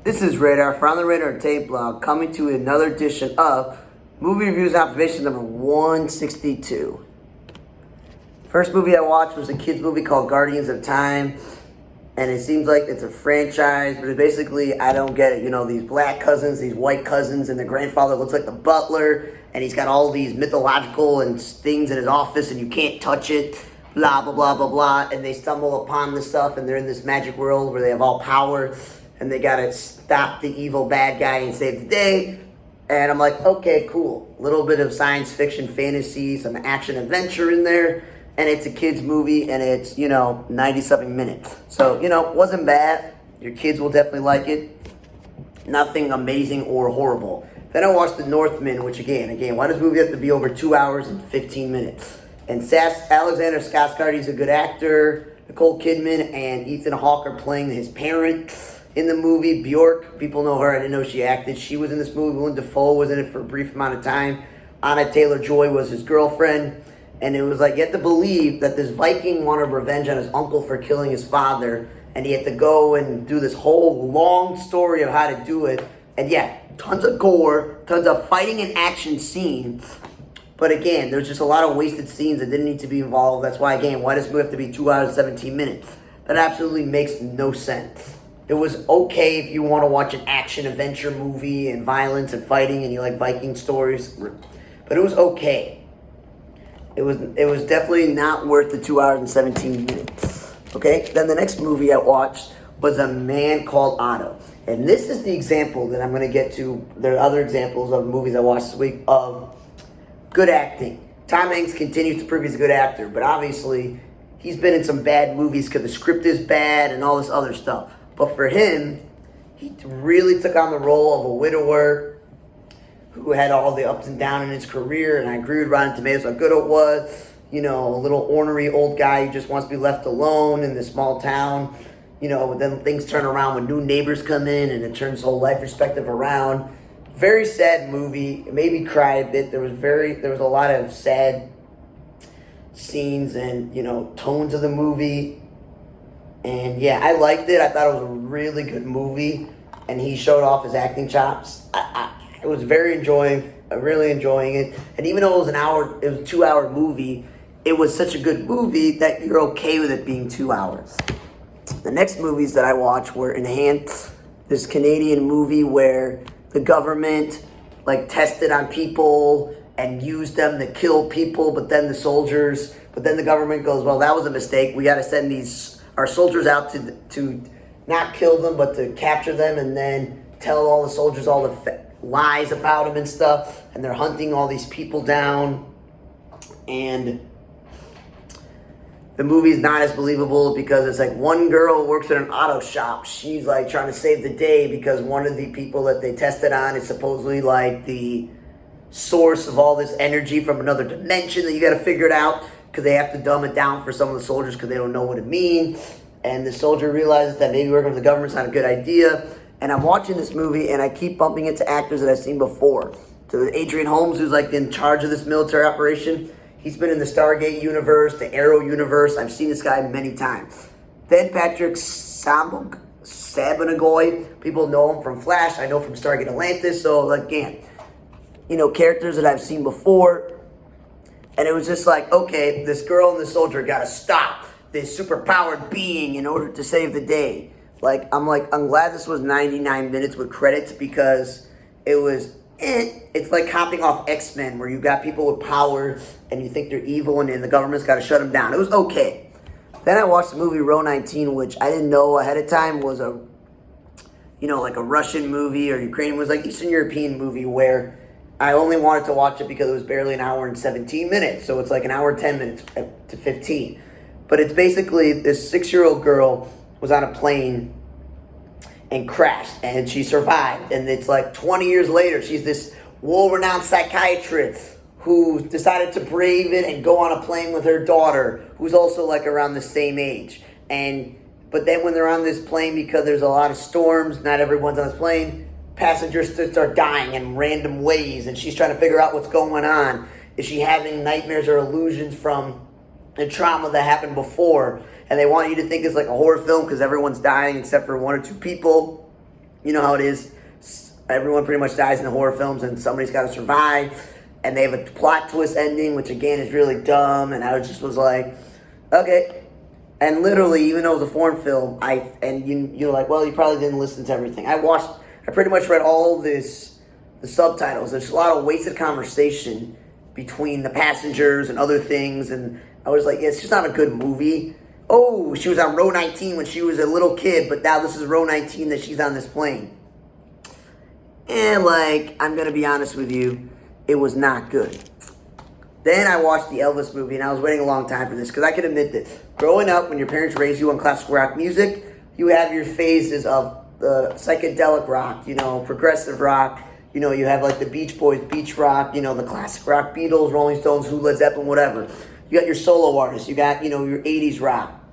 This is Radar from the Radar Tape Blog coming to another edition of Movie Reviews Observation number 162. First movie I watched was a kids movie called Guardians of Time, and it seems like it's a franchise, but it's basically, I don't get it. You know, these black cousins, these white cousins, and their grandfather looks like the butler, and he's got all these mythological and things in his office, and you can't touch it, blah, blah, blah, blah, blah, and they stumble upon this stuff, and they're in this magic world where they have all power, and they gotta stop the evil bad guy and save the day. And I'm like, okay, cool. A little bit of science fiction, fantasy, some action adventure in there. And it's a kid's movie, and it's, 90-something minutes. So, wasn't bad. Your kids will definitely like it. Nothing amazing or horrible. Then I watched The Northman, which again, why does a movie have to be over 2 hours and 15 minutes? And Alexander Skarsgård's a good actor. Nicole Kidman and Ethan Hawke are playing his parent in the movie. Bjork, people know her. I didn't know she acted. She was in this movie. Willem Dafoe was in it for a brief amount of time. Anna Taylor-Joy was his girlfriend. And it was like, you have to believe that this Viking wanted revenge on his uncle for killing his father. And he had to go and do this whole long story of how to do it. And yeah, tons of gore, tons of fighting and action scenes. But again, there's just a lot of wasted scenes that didn't need to be involved. That's why, again, why does it have to be 2 hours and 17 minutes? That absolutely makes no sense. It was okay if you want to watch an action-adventure movie and violence and fighting and you like Viking stories. But it was okay. It was definitely not worth the 2 hours and 17 minutes. Okay? Then the next movie I watched was A Man Called Otto. And this is the example that I'm going to get to. There are other examples of movies I watched this week of good acting. Tom Hanks continues to prove he's a good actor, but obviously he's been in some bad movies because the script is bad and all this other stuff. But for him, he really took on the role of a widower who had all the ups and downs in his career, and I agree with Rotten Tomatoes how good it was. A little ornery old guy who just wants to be left alone in this small town. But then things turn around when new neighbors come in, and it turns his whole life perspective around. Very sad movie. It made me cry a bit. There was a lot of sad scenes and, tones of the movie. And yeah, I liked it. I thought it was a really good movie, and he showed off his acting chops. I was really enjoying it. And even though it was a 2 hour movie, it was such a good movie that you're okay with it being 2 hours. The next movies that I watched were Enhanced, this Canadian movie where the government tested on people and used them to kill people, but then the government goes, well, that was a mistake. We got to send our soldiers out to not kill them, but to capture them, and then tell all the soldiers all the lies about them and stuff. And they're hunting all these people down. And the movie's not as believable because it's one girl works at an auto shop. She's trying to save the day because one of the people that they tested on is supposedly the source of all this energy from another dimension that you got to figure it out. Because they have to dumb it down for some of the soldiers because they don't know what it means. And the soldier realizes that maybe working with the government's not a good idea. And I'm watching this movie, and I keep bumping into actors that I've seen before. So Adrian Holmes, who's in charge of this military operation, he's been in the Stargate universe, the Arrow universe. I've seen this guy many times. Then Patrick Sabanagoy, people know him from Flash. I know from Stargate Atlantis. So again, characters that I've seen before. And it was just okay, this girl and this soldier got to stop this superpowered being in order to save the day. I'm glad this was 99 minutes with credits because it was, it's like hopping off X-Men where you got people with power and you think they're evil and the government's got to shut them down. It was okay. Then I watched the movie Row 19, which I didn't know ahead of time was a Russian movie or Ukrainian, was Eastern European movie where I only wanted to watch it because it was barely an hour and 17 minutes. So it's an hour, 10 minutes to 15. But it's basically this 6-year-old girl was on a plane and crashed. And she survived. And it's 20 years later, she's this world-renowned psychiatrist who decided to brave it and go on a plane with her daughter, who's also around the same age. But then when they're on this plane, because there's a lot of storms, not everyone's on this plane, passengers start dying in random ways, and she's trying to figure out what's going on. Is she having nightmares or illusions from the trauma that happened before? And they want you to think it's a horror film because everyone's dying except for one or two people. You know how it is. Everyone pretty much dies in the horror films, and somebody's got to survive. And they have a plot twist ending, which again is really dumb. And I just was like, okay. And literally, even though it was a foreign film, you're like, well, you probably didn't listen to everything. I pretty much read all the subtitles. There's a lot of wasted conversation between the passengers and other things, and I was like, yeah, it's just not a good movie. Oh, she was on row 19 when she was a little kid, but now this is row 19 that she's on this plane. And like, I'm gonna be honest with you, it was not good. Then I watched the Elvis movie, and I was waiting a long time for this, because I can admit that growing up, when your parents raised you on classical rock music, you have your phases of the psychedelic rock, progressive rock. You have like the Beach Boys, beach rock, the classic rock, Beatles, Rolling Stones, Who, Led Zeppelin, whatever. You got your solo artists. You got, your 80s rock.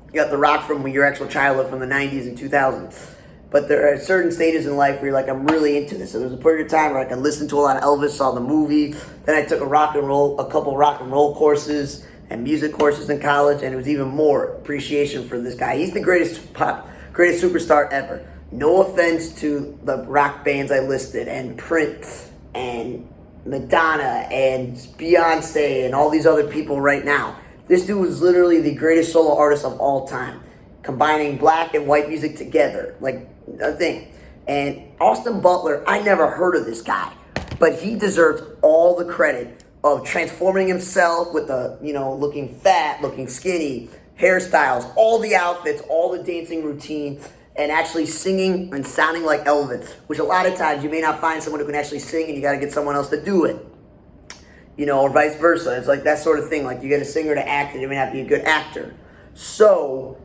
You got the rock from your actual childhood from the 90s and 2000s. But there are certain stages in life where you're like, I'm really into this. So there's a period of time where I can listen to a lot of Elvis, saw the movie. Then I took a couple rock and roll courses and music courses in college, and it was even more appreciation for this guy. He's the greatest superstar ever. No offense to the rock bands I listed, and Prince, and Madonna, and Beyonce, and all these other people right now. This dude was literally the greatest solo artist of all time, combining black and white music together, like a thing. And Austin Butler, I never heard of this guy, but he deserves all the credit of transforming himself with the, looking fat, looking skinny, hairstyles, all the outfits, all the dancing routine, and actually singing and sounding like Elvis, which a lot of times you may not find someone who can actually sing, and you got to get someone else to do it. Or vice versa. It's like that sort of thing. Like you get a singer to act, and you may not be a good actor. So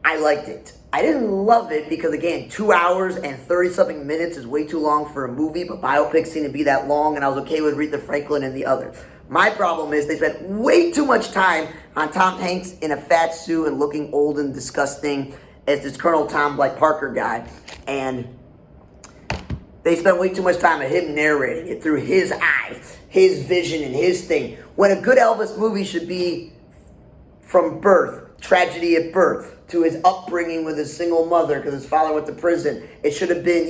I liked it. I didn't love it because, again, 2 hours and 30-something minutes is way too long for a movie, but biopics seem to be that long, and I was okay with Aretha Franklin and the others. My problem is they spent way too much time on Tom Hanks in a fat suit and looking old and disgusting as this Colonel Tom Parker guy, and they spent way too much time on him narrating it through his eyes, his vision, and his thing. When a good Elvis movie should be from birth, tragedy at birth, to his upbringing with his single mother because his father went to prison. It should have been,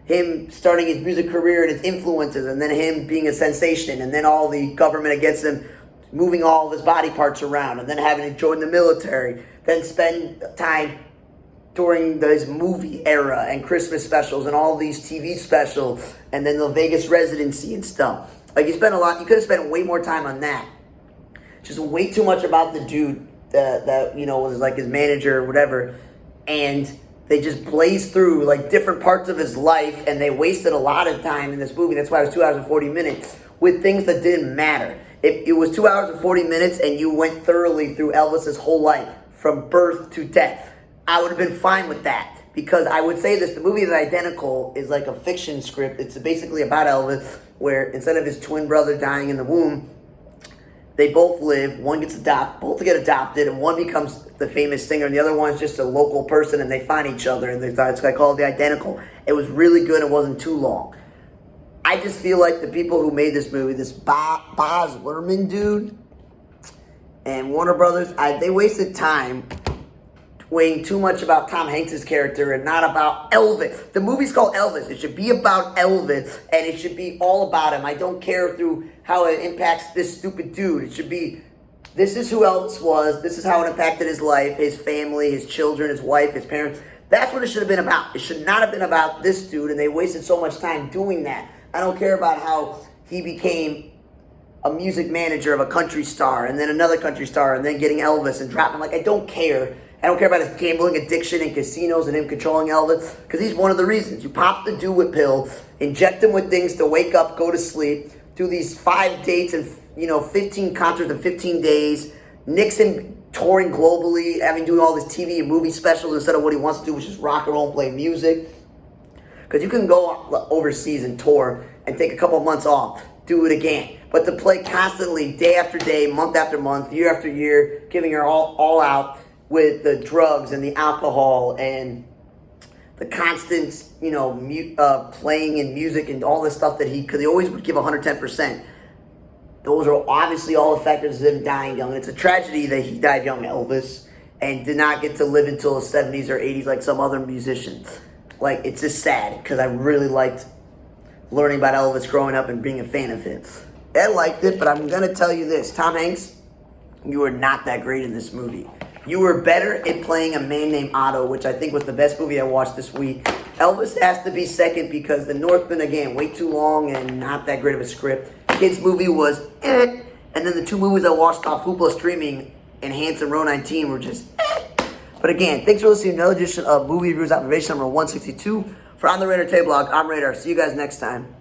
him starting his music career and his influences, and then him being a sensation, and then all the government against him moving all of his body parts around, and then having to join the military, then spend time during his movie era and Christmas specials and all these TV specials, and then the Vegas residency and stuff. Like, you could have spent way more time on that. Just way too much about the dude that was like his manager or whatever, and they just blazed through like different parts of his life, and they wasted a lot of time in this movie. That's why it was 2 hours and 40 minutes with things that didn't matter. If it was 2 hours and 40 minutes and you went thoroughly through Elvis's whole life from birth to death, I would have been fine with that, because I would say this: the movie is identical, is like a fiction script. It's basically about Elvis, where instead of his twin brother dying in the womb, they both live. One gets both get adopted, and one becomes the famous singer, and the other one's just a local person, and they find each other, and it's called The Identical. It was really good. It wasn't too long. I just feel like the people who made this movie, this Baz Luhrmann dude, and Warner Brothers, they wasted time weighing too much about Tom Hanks' character and not about Elvis. The movie's called Elvis. It should be about Elvis, and it should be all about him. I don't care through how it impacts this stupid dude. It should be, this is who Elvis was. This is how it impacted his life, his family, his children, his wife, his parents. That's what it should have been about. It should not have been about this dude, and they wasted so much time doing that. I don't care about how he became a music manager of a country star, and then another country star, and then getting Elvis and dropping. I don't care. I don't care about his gambling addiction and casinos and him controlling Elvis, because he's one of the reasons. You pop the dude with pills, inject him with things to wake up, go to sleep, do these 5 dates and 15 concerts in 15 days. Nixon touring globally, doing all this TV and movie specials instead of what he wants to do, which is rock and roll and play music. Because you can go overseas and tour and take a couple months off, do it again. But to play constantly, day after day, month after month, year after year, giving her all out with the drugs and the alcohol and the constant, playing and music and all this stuff that because he always would give 110%. Those are obviously all the factors of him dying young. It's a tragedy that he died young, Elvis, and did not get to live until his 70s or 80s like some other musicians. like, it's just sad because I really liked learning about Elvis growing up and being a fan of his. I liked it, but I'm going to tell you this. Tom Hanks, you were not that great in this movie. You were better at playing a man named Otto, which I think was the best movie I watched this week. Elvis has to be second because The Northman, again, way too long and not that great of a script. Kids movie was eh. And then the two movies I watched off Hoopla Streaming, Enhance and Row 19, were just eh. But again, thanks for listening to another edition of Movie Reviews Observation number 162. For On the Radar Tape Blog, I'm Radar. See you guys next time.